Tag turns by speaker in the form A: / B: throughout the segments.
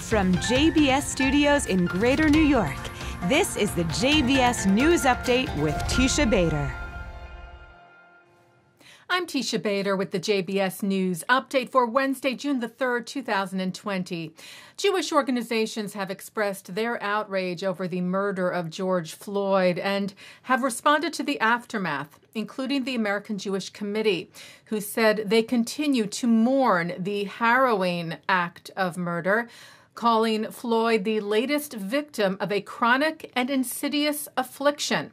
A: From JBS Studios in Greater New York, this is the JBS News Update with Teisha Bader.
B: I'm Teisha Bader with the JBS News Update for Wednesday, June the 3rd, 2020. Jewish organizations have expressed their outrage over the murder of George Floyd and have responded to the aftermath, including the American Jewish Committee, who said they continue to mourn the harrowing act of murder, calling Floyd the latest victim of a chronic and insidious affliction.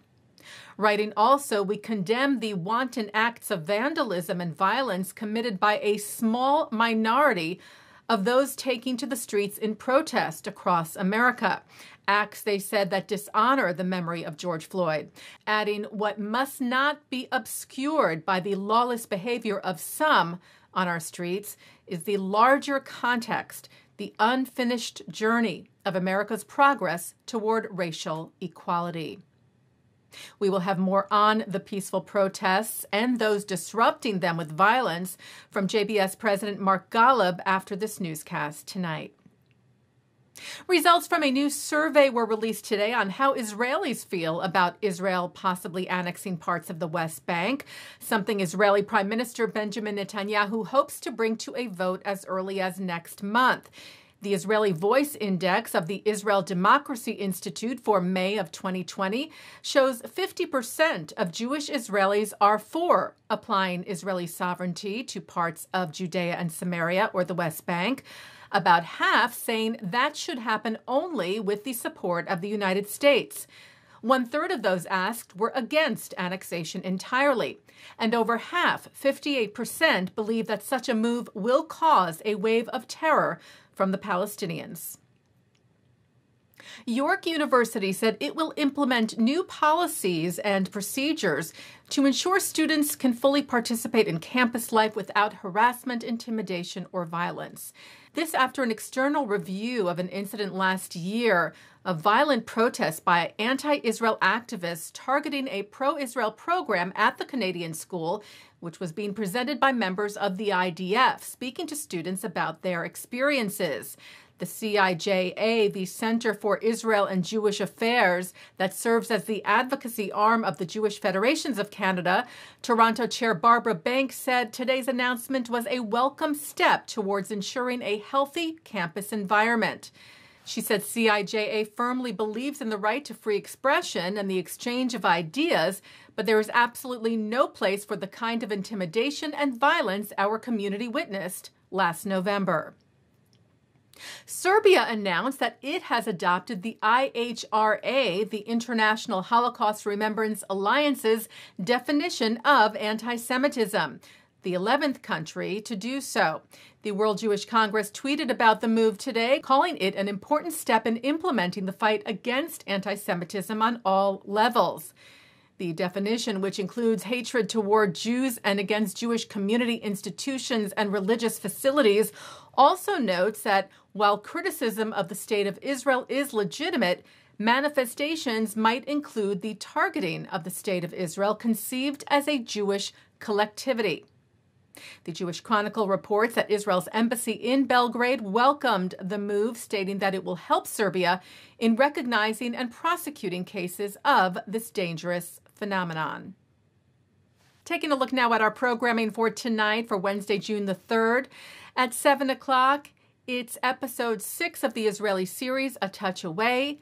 B: Writing also, we condemn the wanton acts of vandalism and violence committed by a small minority of those taking to the streets in protest across America. Acts, they said, that dishonor the memory of George Floyd, adding what must not be obscured by the lawless behavior of some on our streets is the larger context, the unfinished journey of America's progress toward racial equality. We will have more on the peaceful protests and those disrupting them with violence from JBS President Mark Golub after this newscast tonight. Results from a new survey were released today on how Israelis feel about Israel possibly annexing parts of the West Bank, something Israeli Prime Minister Benjamin Netanyahu hopes to bring to a vote as early as next month. The Israeli Voice Index of the Israel Democracy Institute for May of 2020 shows 50% of Jewish Israelis are for applying Israeli sovereignty to parts of Judea and Samaria or the West Bank. About half saying that should happen only with the support of the United States. 1/3 of those asked were against annexation entirely, and over half, 58%, believe that such a move will cause a wave of terror from the Palestinians. York University said it will implement new policies and procedures to ensure students can fully participate in campus life without harassment, intimidation, or violence. This after an external review of an incident last year of violent protests by anti-Israel activists targeting a pro-Israel program at the Canadian school, which was being presented by members of the IDF, speaking to students about their experiences. The CIJA, the Center for Israel and Jewish Affairs, that serves as the advocacy arm of the Jewish Federations of Canada, Toronto Chair Barbara Banks said today's announcement was a welcome step towards ensuring a healthy campus environment. She said CIJA firmly believes in the right to free expression and the exchange of ideas, but there is absolutely no place for the kind of intimidation and violence our community witnessed last November. Serbia announced that it has adopted the IHRA, the International Holocaust Remembrance Alliance's definition of anti-Semitism, the 11th country to do so. The World Jewish Congress tweeted about the move today, calling it an important step in implementing the fight against anti-Semitism on all levels. The definition, which includes hatred toward Jews and against Jewish community institutions and religious facilities, also notes that while criticism of the state of Israel is legitimate, manifestations might include the targeting of the state of Israel conceived as a Jewish collectivity. The Jewish Chronicle reports that Israel's embassy in Belgrade welcomed the move, stating that it will help Serbia in recognizing and prosecuting cases of this dangerous phenomenon. Taking a look now at our programming for tonight, for Wednesday, June the 3rd. At 7 o'clock, it's episode 6 of the Israeli series, A Touch Away.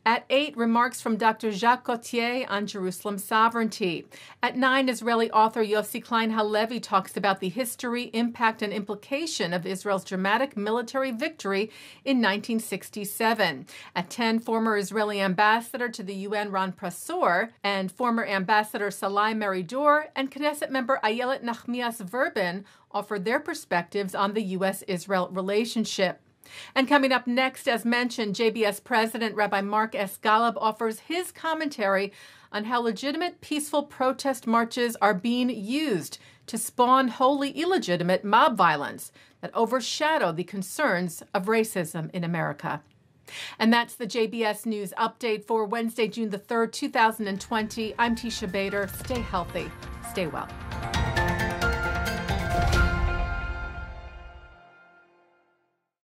B: At 8, remarks from Dr. Jacques Gauthier on Jerusalem sovereignty. At 9, Israeli author Yossi Klein Halevi talks about the history, impact, and implication of Israel's dramatic military victory in 1967. At 10, former Israeli ambassador to the UN Ron Prasor and former ambassador Salai Meridor and Knesset member Ayelet Nachmias Verbin offer their perspectives on the U.S.-Israel relationship. And coming up next, as mentioned, JBS President Rabbi Mark S. Golub offers his commentary on how legitimate peaceful protest marches are being used to spawn wholly illegitimate mob violence that overshadow the concerns of racism in America. And that's the JBS News Update for Wednesday, June the 3rd, 2020. I'm Teisha Bader. Stay healthy. Stay well.